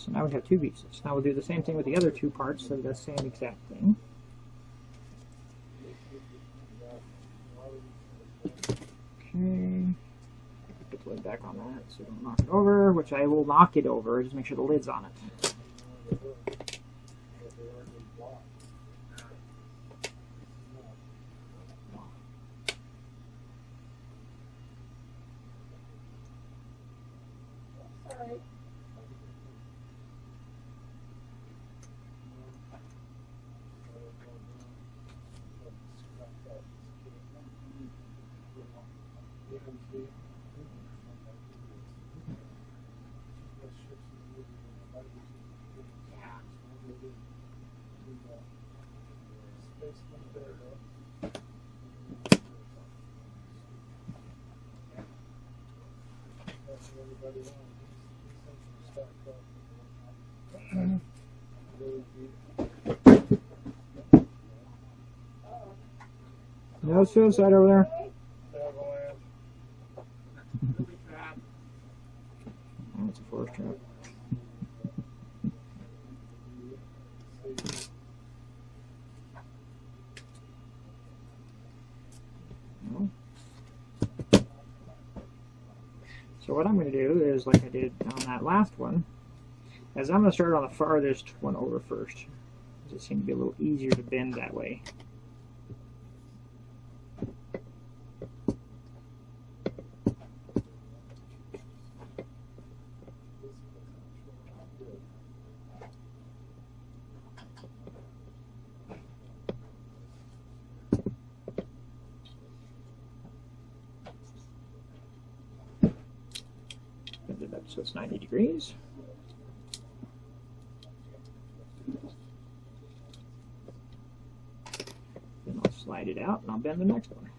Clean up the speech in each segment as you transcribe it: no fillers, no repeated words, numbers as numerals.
so now we have 2 pieces. Now we'll do the same thing with the other 2 parts of the same exact thing. Okay. Put the lid back on that so don't knock it over, which I will knock it over. Just make sure the lid's on it. No suicide over there. That's a forest trap. No. So what I'm going to do is, like I did on that last one, is I'm going to start on the farthest one over first. It seems to be a little easier to bend that way. Bend it up so it's 90 degrees. Then I'll slide it out and I'll bend the next one.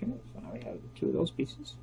Okay, so now we have 2 of those pieces.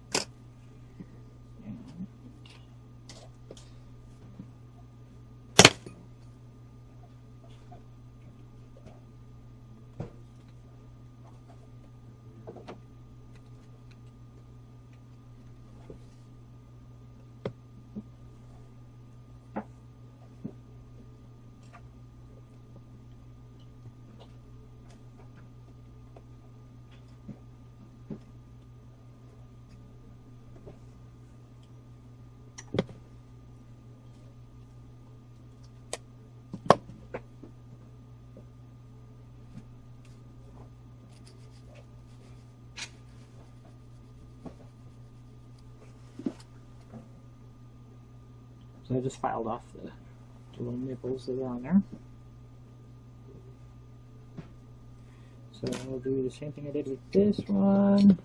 So I just filed off the little nipples that are on there. So I'll do the same thing I did with this one.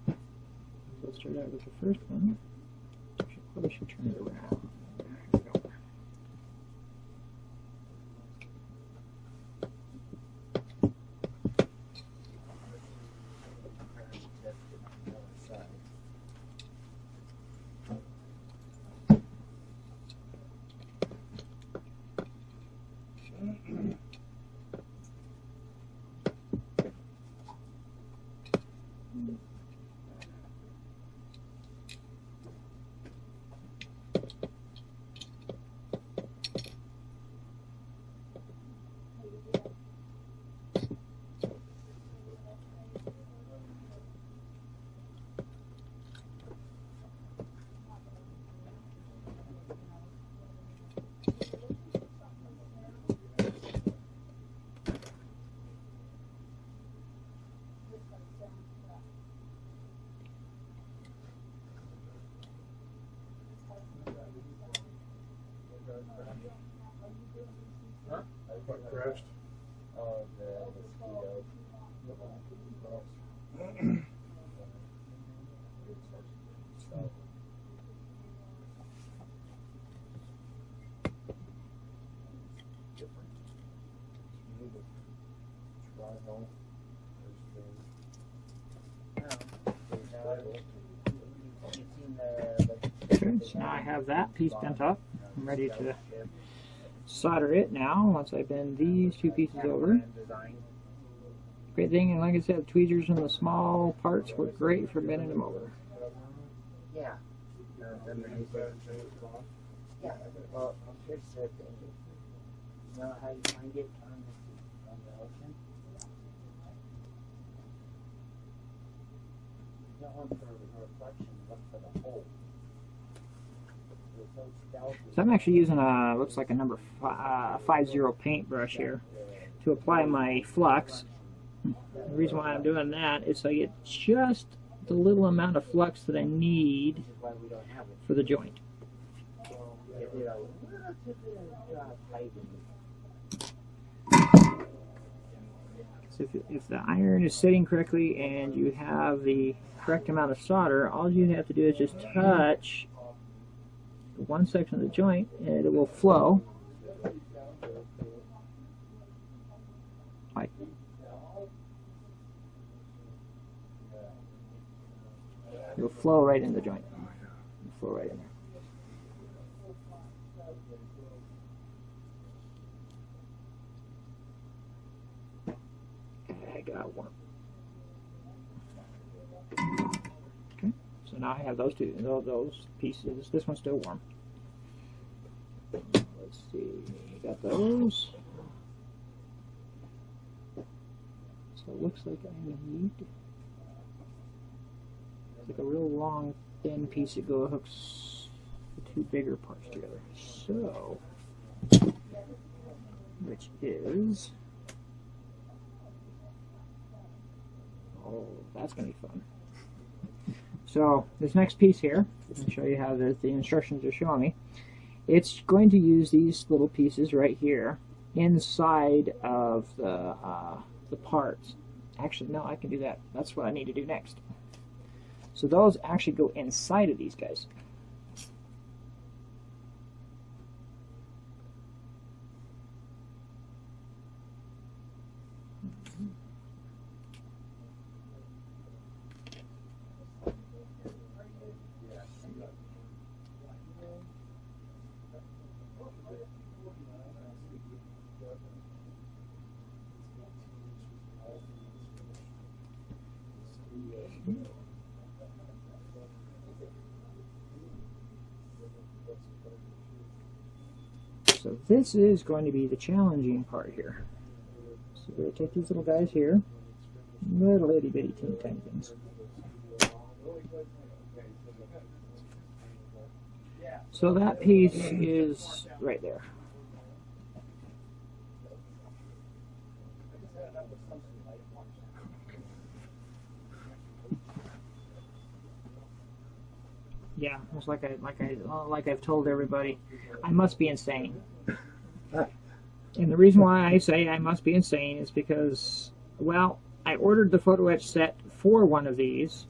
So let's start out with the first one. Probably should turn it around. There we go. What crashed? Oh, the mosquitoes. Different. You need to try home. Okay, so now I have that piece bent up. I'm ready to solder it now once I bend these two pieces over. Great thing, and like I said, tweezers and the small parts work great for bending them over. Yeah. Yeah. Well, here's the thing. You know how you find it on the ocean? You don't look for a reflection, look for the hole. So I'm actually using a, looks like a number 50 paintbrush here to apply my flux. The reason why I'm doing that is so I get just the little amount of flux that I need for the joint. So if the iron is sitting correctly and you have the correct amount of solder, all you have to do is just touch one section of the joint and it will flow. Like it'll flow right in the joint. It'll flow right in there. I got one. Okay, so now I have those two, those pieces. This one's still warm. Let's see, got those. So it looks like I need like a real long, thin piece that hooks the two bigger parts together. So, which is, oh, that's going to be fun. So this next piece here, I'll show you how the instructions are showing me. It's going to use these little pieces right here inside of the parts. Actually, no, I can do that. That's what I need to do next. So those actually go inside of these guys. So this is going to be the challenging part here. So we're going to take these little guys here, little itty bitty teeny tiny things. So that piece is right there. Yeah, it's like I've told everybody, I must be insane. And the reason why I say I must be insane is because, well, I ordered the photo etch set for one of these,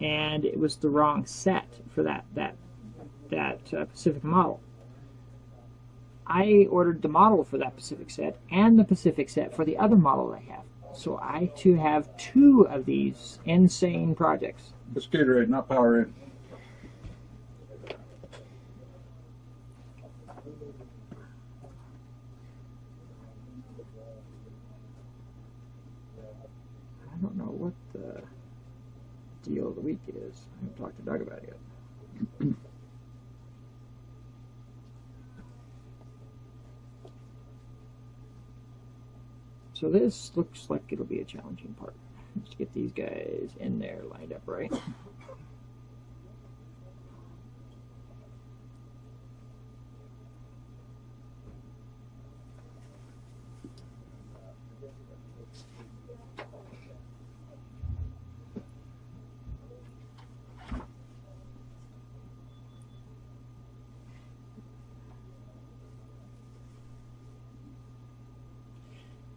and it was the wrong set for that Pacific model. I ordered the model for that Pacific set and the Pacific set for the other model I have. So I too have two of these insane projects. It's Gatorade, not Powerade. I don't know what the deal of the week is. I haven't talked to Doug about it yet. So this looks like it'll be a challenging part. Let's get these guys in there lined up right.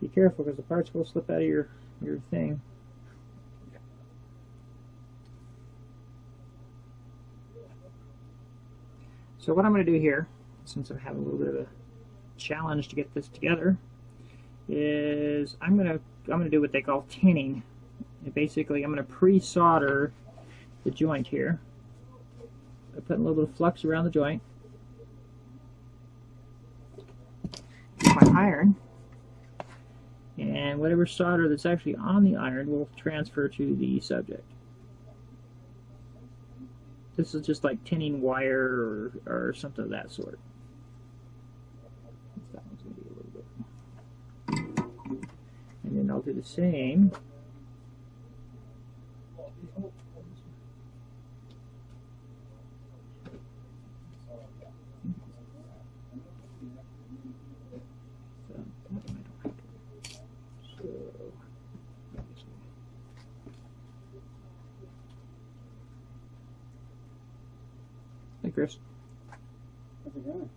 Be careful because the parts will slip out of your thing. So what I'm going to do here, since I'm having a little bit of a challenge to get this together, is I'm going to do what they call tinning. And basically, I'm going to pre-solder the joint here by putting a little bit of flux around the joint. With my iron, and whatever solder that's actually on the iron will transfer to the subject. This is just like tinning wire or something of that sort. That one's going to be a little bit. And then I'll do the same. Hey, Chris. How's it going?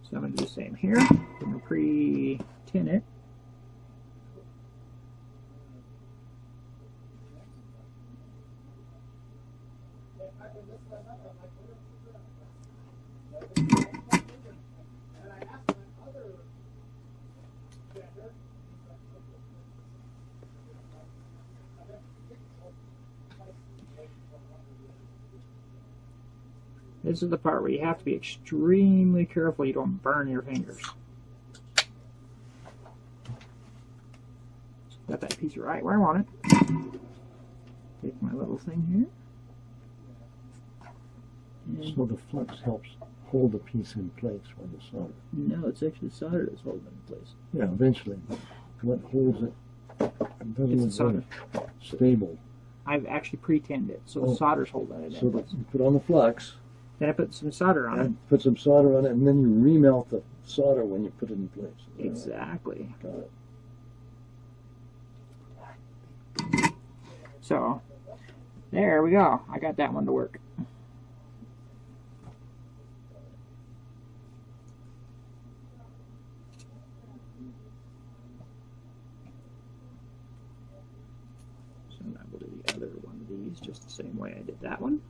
So I'm going to do the same here. I'm going to pre-tin it. This is the part where you have to be extremely careful you don't burn your fingers. Got that piece right where I want it. Take my little thing here. So the flux helps hold the piece in place when it's soldered. No, it's actually the solder that's holding it in place. Yeah, eventually. What holds it? It doesn't It's the look solder. very stable. I've actually pre-tinned it, so the solder's holding it in So place. you put on the flux, Then I put some solder on it. and put some solder on it, and then you remelt the solder when you put it in place. Exactly. Got it. So, there we go. I got that one to work. So now we'll do the other one of these just the same way I did that one.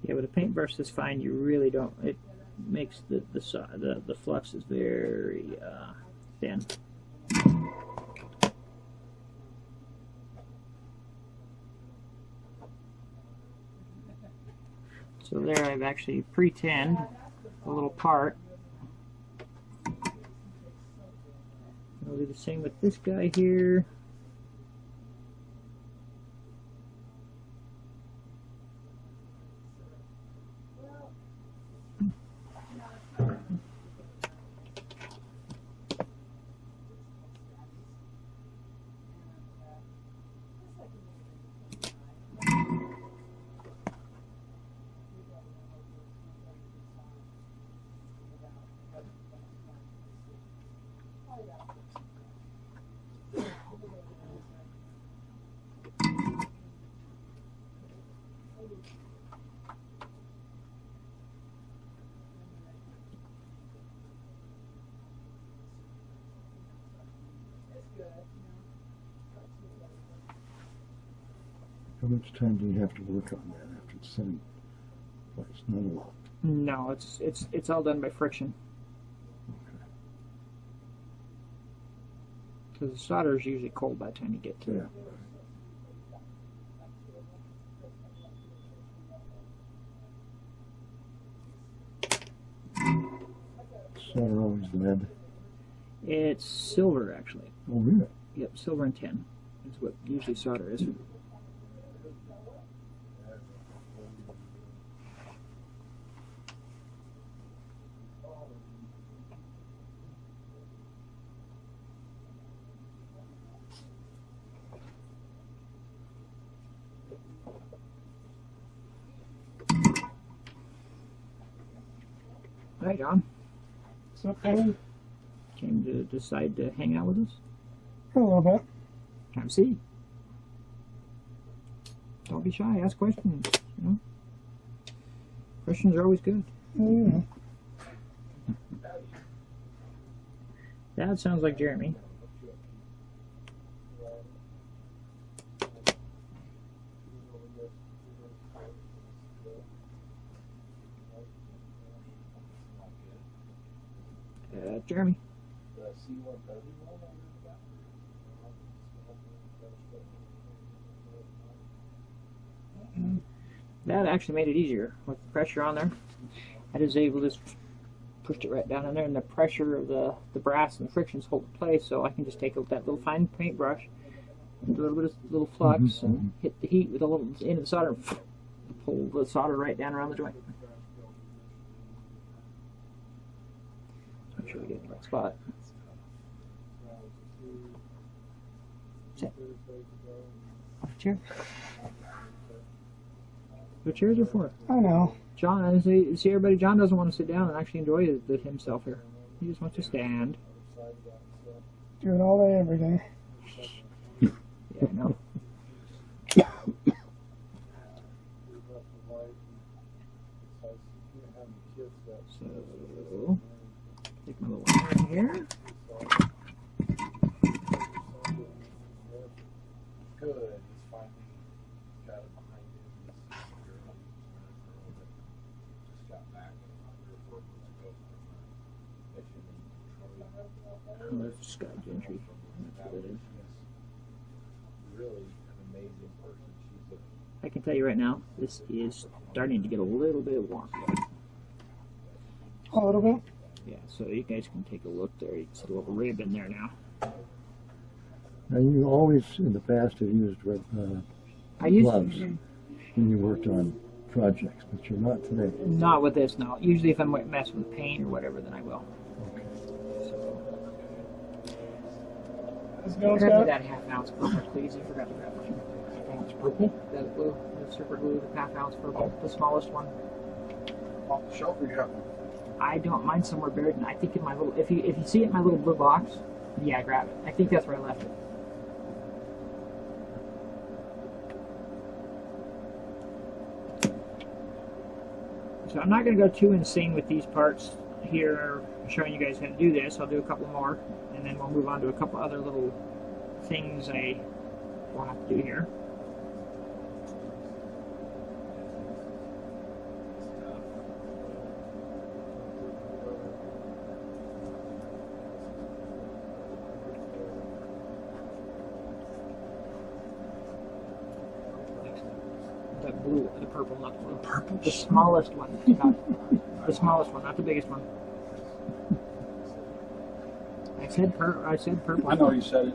Yeah, with a paintbrush that's fine. You really don't. It makes the flux is very thin. So there, I've actually pre-tinned a little part. I'll do the same with this guy here. How much time do you have to work on that after it's set in place? Not a lot. No, it's all done by friction. Because the solder is usually cold by the time you get to it. Solder always lead. It's silver, actually. Oh, really? Yep, silver and tin. That's what usually solder is. Hi, John. What's up, Kevin? Came to decide to hang out with us? A little bit. Have a seat. Don't be shy. Ask questions. You know, questions are always good. Yeah. That sounds like Jeremy. Jeremy. That actually made it easier with the pressure on there. I was able to just pushed it right down in there, and the pressure of the brass and the frictions hold it in place. So I can just take that little fine paintbrush, do a little bit of little flux, and hit the heat with a little end of the solder, and pull the solder right down around the joint. Make sure we get it in the right spot. Sit. Off the chair. What chairs are for? I know. John, see everybody, John doesn't want to sit down and actually enjoy himself here. He just wants to stand. Do it all day, every day. Yeah, I know. So, take my little iron here. Good. He's finally got it behind him. Just got back 3 or 4 months ago. Oh, that's Scott Gentry. That's what it is. Really an amazing person. She's I can tell you right now, this is starting to get a little bit warm. A little bit. Yeah, so you guys can take a look there. You can see a little rib in there now. Now, you always, in the past, have used I used gloves when you worked on projects, but you're not today. Not with this, no. Usually if I'm messing with paint or whatever, then I will. Okay. Let's go, Grab me Scott. that half-ounce purple, please. I forgot to grab one. It's purple? That blue, the super glue, the half-ounce purple, the smallest one. off the shelf or you have I don't mind somewhere buried, and I think in my little, if you see it in my little blue box, yeah, grab it. I think that's where I left it. So I'm not going to go too insane with these parts here, showing you guys how to do this. I'll do a couple more, and then we'll move on to a couple other little things I will have to do here. The blue, the purple, not the blue. Purple? The smallest one. Not, the smallest one, not the biggest one. I said purple. I know you said it.